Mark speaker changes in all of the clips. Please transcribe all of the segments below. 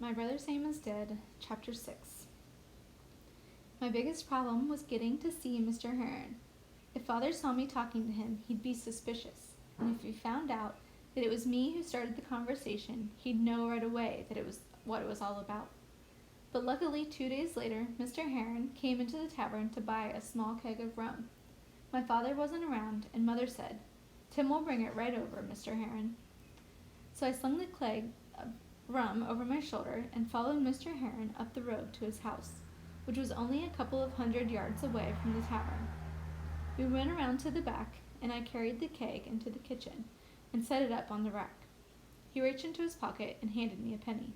Speaker 1: My Brother Sam is Dead, Chapter 6. My biggest problem was getting to see Mr. Heron. If Father saw me talking to him, he'd be suspicious, and if he found out that it was me who started the conversation, he'd know right away that it was what it was all about. But luckily, 2 days later, Mr. Heron came into the tavern to buy a small keg of rum. My father wasn't around, and Mother said, "Tim will bring it right over, Mr. Heron." So I slung the keg of rum over my shoulder and followed Mr. Heron up the road to his house, which was only a couple of 100 yards away from the tavern. We went around to the back, and I carried the keg into the kitchen and set it up on the rack. He reached into his pocket and handed me a penny.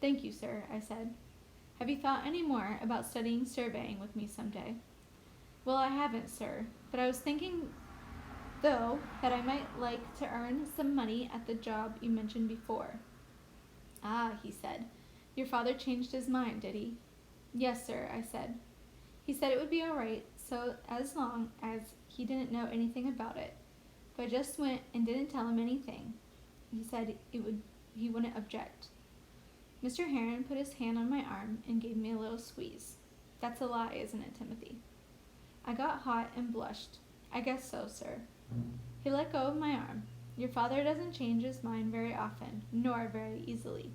Speaker 1: "Thank you, sir," I said. "Have you thought any more about studying surveying with me some day?" "Well, I haven't, sir, but I was thinking, though, that I might like to earn some money at the job you mentioned before." "Ah," he said. "Your father changed his mind, did he?" "Yes, sir," I said. "He said it would be all right so as long as he didn't know anything about it. If I just went and didn't tell him anything, he said he wouldn't object." Mr. Heron put his hand on my arm and gave me a little squeeze. "That's a lie, isn't it, Timothy?" I got hot and blushed. "I guess so, sir." He let go of my arm. "Your father doesn't change his mind very often, nor very easily."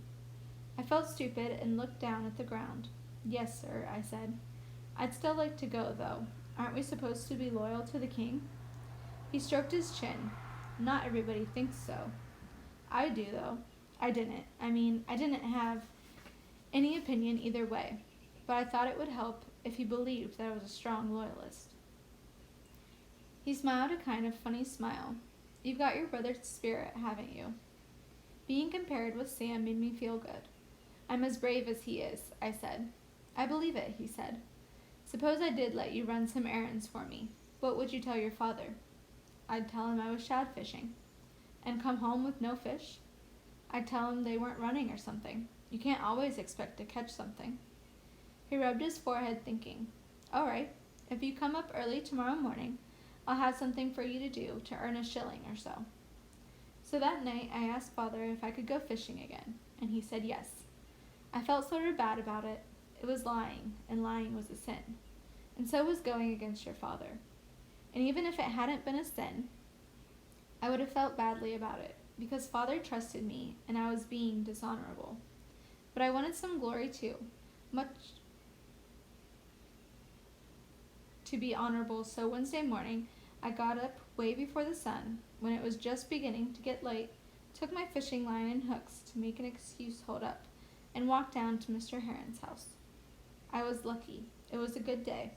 Speaker 1: I felt stupid and looked down at the ground. "Yes, sir," I said. "I'd still like to go, though. Aren't we supposed to be loyal to the king?" He stroked his chin. "Not everybody thinks so." "I do, though." I didn't have any opinion either way, but I thought it would help if he believed that I was a strong loyalist. He smiled a kind of funny smile. "You've got your brother's spirit, haven't you?" Being compared with Sam made me feel good. "I'm as brave as he is," I said. "I believe it," he said. "Suppose I did let you run some errands for me. What would you tell your father?" "I'd tell him I was shad fishing." "And come home with no fish?" "I'd tell him they weren't running or something. You can't always expect to catch something." He rubbed his forehead, thinking. "All right. If you come up early tomorrow morning, I'll have something for you to do to earn a shilling or so." So that night I asked Father if I could go fishing again, and he said yes. I felt sort of bad about it. It was lying, and lying was a sin. And so was going against your father. And even if it hadn't been a sin, I would have felt badly about it, because Father trusted me, and I was being dishonorable. But I wanted some glory too, much to be honorable, so Wednesday morning I got up way before the sun, when it was just beginning to get light, took my fishing line and hooks to make an excuse hold up, and walked down to Mr. Heron's house. I was lucky. It was a good day.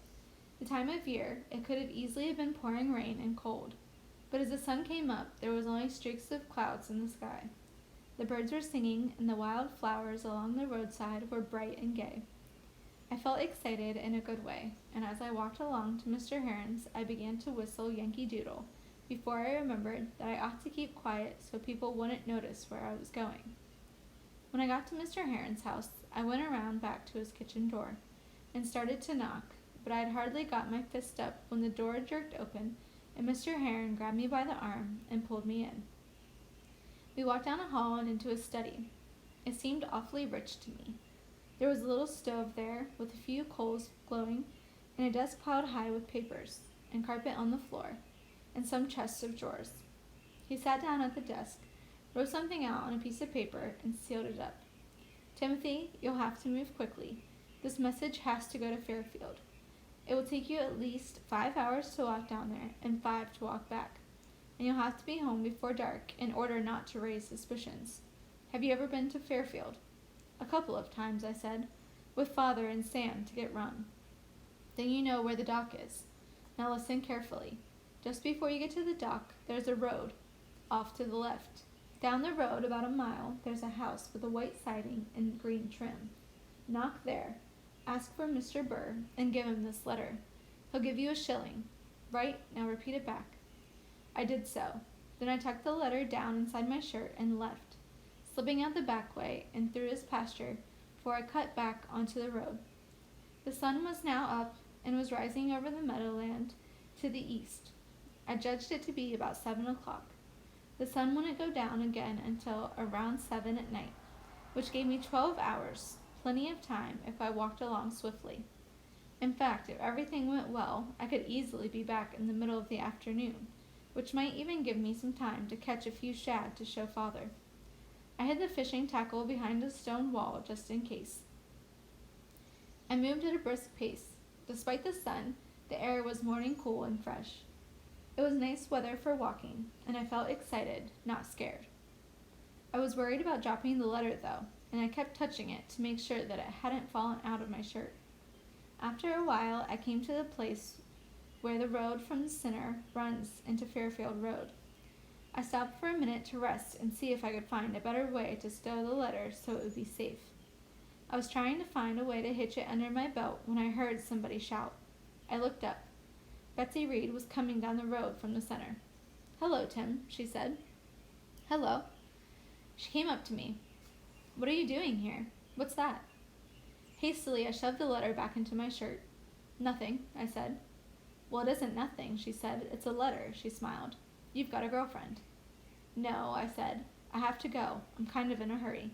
Speaker 1: The time of year, it could have easily been pouring rain and cold, but as the sun came up, there was only streaks of clouds in the sky. The birds were singing, and the wild flowers along the roadside were bright and gay. I felt excited in a good way, and as I walked along to Mr. Heron's, I began to whistle Yankee Doodle, before I remembered that I ought to keep quiet so people wouldn't notice where I was going. When I got to Mr. Heron's house, I went around back to his kitchen door, and started to knock, but I had hardly got my fist up when the door jerked open, and Mr. Heron grabbed me by the arm and pulled me in. We walked down a hall and into his study. It seemed awfully rich to me. There was a little stove there, with a few coals glowing, and a desk piled high with papers, and carpet on the floor, and some chests of drawers. He sat down at the desk, wrote something out on a piece of paper, and sealed it up. "Timothy, you'll have to move quickly. This message has to go to Fairfield. It will take you at least 5 hours to walk down there, and 5 to walk back. And you'll have to be home before dark in order not to raise suspicions. Have you ever been to Fairfield?" "A couple of times," I said, "with Father and Sam to get rum." "Then you know where the dock is. Now listen carefully. Just before you get to the dock, there's a road, off to the left. Down the road about a mile, there's a house with a white siding and green trim. Knock there. Ask for Mr. Burr, and give him this letter. He'll give you a shilling. Right, now repeat it back." I did so. Then I tucked the letter down inside my shirt and left, slipping out the back way and through his pasture before I cut back onto the road. The sun was now up and was rising over the meadowland to the east. I judged it to be about 7 o'clock. The sun wouldn't go down again until around 7 at night. which gave me 12 hours, plenty of time if I walked along swiftly. In fact, if everything went well, I could easily be back in the middle of the afternoon, which might even give me some time to catch a few shad to show Father. I hid the fishing tackle behind a stone wall just in case. I moved at a brisk pace. Despite the sun, the air was morning cool and fresh. It was nice weather for walking, and I felt excited, not scared. I was worried about dropping the letter, though, and I kept touching it to make sure that it hadn't fallen out of my shirt. After a while, I came to the place where the road from the center runs into Fairfield Road. I stopped for a minute to rest and see if I could find a better way to stow the letter so it would be safe. I was trying to find a way to hitch it under my belt when I heard somebody shout. I looked up. Betsy Reed was coming down the road from the center. "Hello, Tim," she said. "Hello." She came up to me. "What are you doing here? What's that?" Hastily, I shoved the letter back into my shirt. "Nothing," I said. "Well, it isn't nothing," she said. "It's a letter," she smiled. "You've got a girlfriend." "No," I said. "I have to go. I'm kind of in a hurry."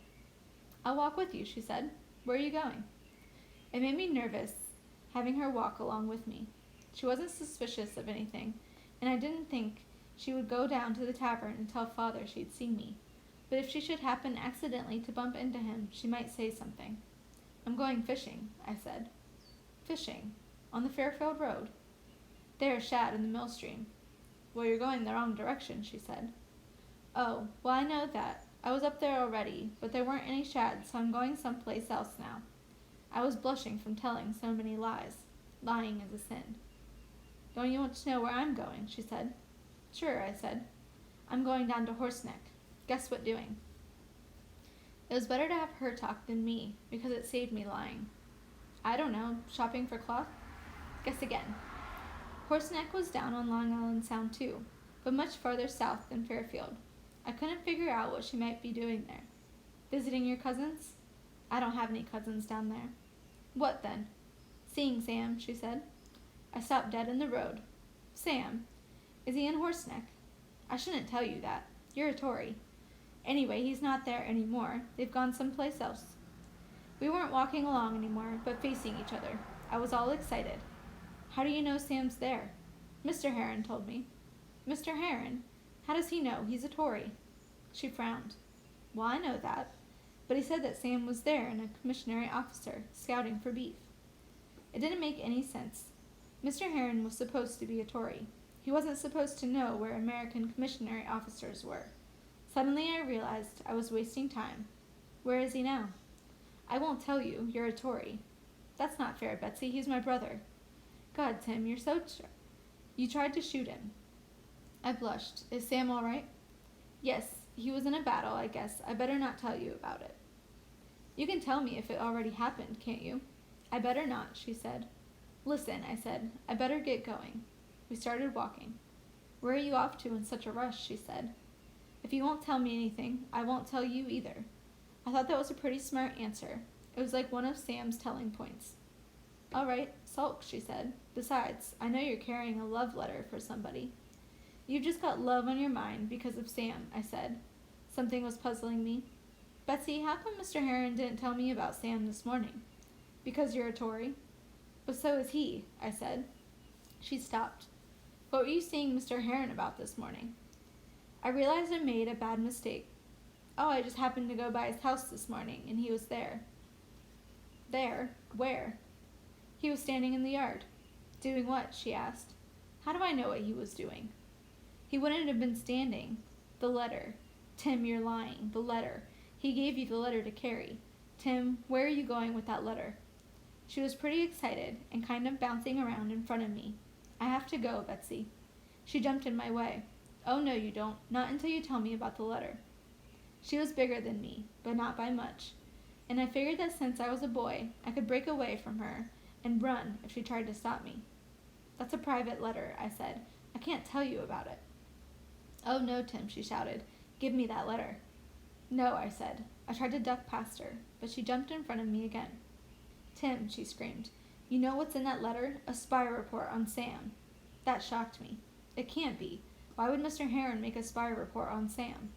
Speaker 1: "I'll walk with you," she said. "Where are you going?" It made me nervous having her walk along with me. She wasn't suspicious of anything, and I didn't think she would go down to the tavern and tell Father she'd seen me. But if she should happen accidentally to bump into him, she might say something. "I'm going fishing," I said. "Fishing? On the Fairfield Road?" "There are shad in the mill stream." "Well, you're going the wrong direction," she said. "Oh, well, I know that. I was up there already, but there weren't any shad, so I'm going someplace else now." I was blushing from telling so many lies. Lying is a sin. "Don't you want to know where I'm going?" she said. "Sure," I said. "I'm going down to Horseneck. Guess what doing?" It was better to have her talk than me, because it saved me lying. "I don't know. Shopping for cloth?" "Guess again." Horseneck was down on Long Island Sound too, but much farther south than Fairfield. I couldn't figure out what she might be doing there. "Visiting your cousins?" "I don't have any cousins down there." "What then?" "Seeing Sam," she said. I stopped dead in the road. "Sam? Is he in Horseneck?" "I shouldn't tell you that. You're a Tory. Anyway, he's not there anymore. They've gone someplace else." We weren't walking along anymore, but facing each other. I was all excited. "How do you know Sam's there?" "Mr. Heron told me." "Mr. Heron? How does he know? He's a Tory." She frowned. "Well, I know that. But he said that Sam was there and a commissionary officer, scouting for beef." It didn't make any sense. Mr. Heron was supposed to be a Tory. He wasn't supposed to know where American commissionary officers were. Suddenly I realized I was wasting time. "Where is he now?" "I won't tell you. You're a Tory." "That's not fair, Betsy. He's my brother." "God, Tim, you're so You tried to shoot him." I blushed. "Is Sam all right?" "Yes, he was in a battle, I guess. I better not tell you about it." "You can tell me if it already happened, can't you?" "I better not," she said. "Listen," I said. "I better get going." We started walking. "Where are you off to in such a rush?" she said. "If you won't tell me anything, I won't tell you either." I thought that was a pretty smart answer. It was like one of Sam's telling points. "All right, sulk," she said. "Besides, I know you're carrying a love letter for somebody." "You've just got love on your mind because of Sam," I said. Something was puzzling me. "Betsy, how come Mr. Heron didn't tell me about Sam this morning?" "Because you're a Tory." "But so is he," I said. She stopped. "What were you seeing Mr. Heron about this morning?" I realized I made a bad mistake. "Oh, I just happened to go by his house this morning, and he was there." "There? Where?" "He was standing in the yard." "Doing what?" she asked. How do I know what he was doing? "He wouldn't have been standing. The letter. Tim, you're lying. The letter. He gave you the letter to carry. Tim, where are you going with that letter?" She was pretty excited and kind of bouncing around in front of me. "I have to go, Betsy." She jumped in my way. "Oh, no, you don't. Not until you tell me about the letter." She was bigger than me, but not by much, and I figured that since I was a boy, I could break away from her and run if she tried to stop me. "That's a private letter," I said. "I can't tell you about it." "Oh, no, Tim," she shouted. "Give me that letter." "No," I said. I tried to duck past her, but she jumped in front of me again. "Tim," she screamed, "you know what's in that letter? A spy report on Sam." That shocked me. It can't be. Why would Mr. Heron make a spy report on Sam?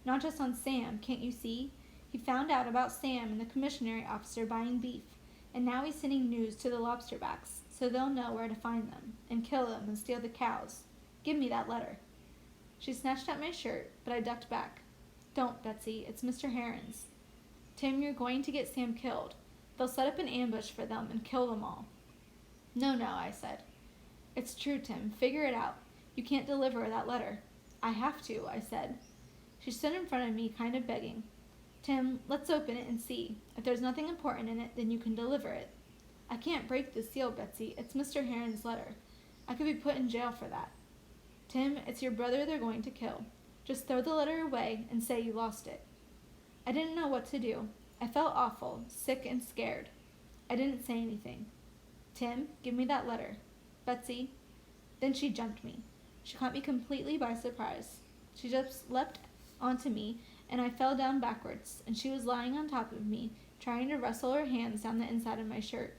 Speaker 1: "Not just on Sam, can't you see? He found out about Sam and the commissionary officer buying beef, and now he's sending news to the lobsterbacks, so they'll know where to find them, and kill them and steal the cows. Give me that letter." She snatched at my shirt, but I ducked back. "Don't, Betsy. It's Mr. Heron's." "Tim, you're going to get Sam killed. They'll set up an ambush for them and kill them all." "No, I said. "It's true, Tim. Figure it out. You can't deliver that letter." "I have to," I said. She stood in front of me, kind of begging. "Tim, let's open it and see. If there's nothing important in it, then you can deliver it." "I can't break the seal, Betsy. It's Mr. Heron's letter. I could be put in jail for that." "Tim, it's your brother they're going to kill. Just throw the letter away and say you lost it." I didn't know what to do. I felt awful, sick and scared. I didn't say anything. "Tim, give me that letter." "Betsy." Then she jumped me. She caught me completely by surprise. She just leapt onto me, and I fell down backwards, and she was lying on top of me, trying to wrestle her hands down the inside of my shirt.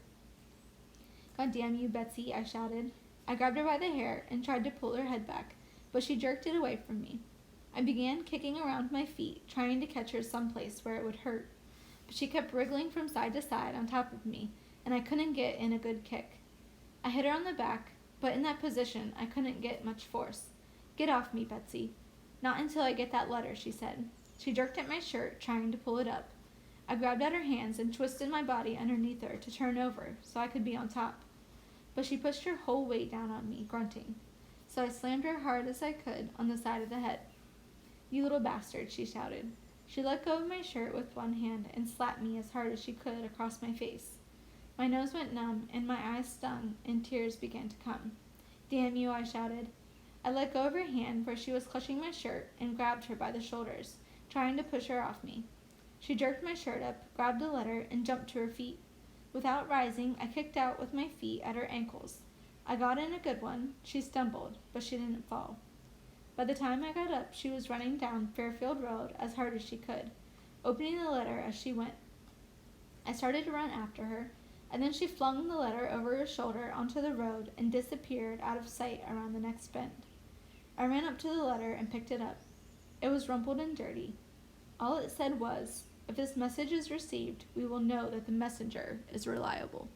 Speaker 1: "God damn you, Betsy," I shouted. I grabbed her by the hair and tried to pull her head back, but she jerked it away from me. I began kicking around my feet, trying to catch her someplace where it would hurt, but she kept wriggling from side to side on top of me, and I couldn't get in a good kick. I hit her on the back, but in that position I couldn't get much force. "Get off me, Betsy." "Not until I get that letter," she said. She jerked at my shirt, trying to pull it up. I grabbed at her hands and twisted my body underneath her to turn over so I could be on top. But she pushed her whole weight down on me, grunting. So I slammed her hard as I could on the side of the head. "You little bastard," she shouted. She let go of my shirt with one hand and slapped me as hard as she could across my face. My nose went numb and my eyes stung and tears began to come. "Damn you," I shouted. I let go of her hand where she was clutching my shirt and grabbed her by the shoulders, trying to push her off me. She jerked my shirt up, grabbed the letter, and jumped to her feet. Without rising, I kicked out with my feet at her ankles. I got in a good one. She stumbled, but she didn't fall. By the time I got up, she was running down Fairfield Road as hard as she could, opening the letter as she went. I started to run after her, and then she flung the letter over her shoulder onto the road and disappeared out of sight around the next bend. I ran up to the letter and picked it up. It was rumpled and dirty. All it said was, "If this message is received, we will know that the messenger is reliable."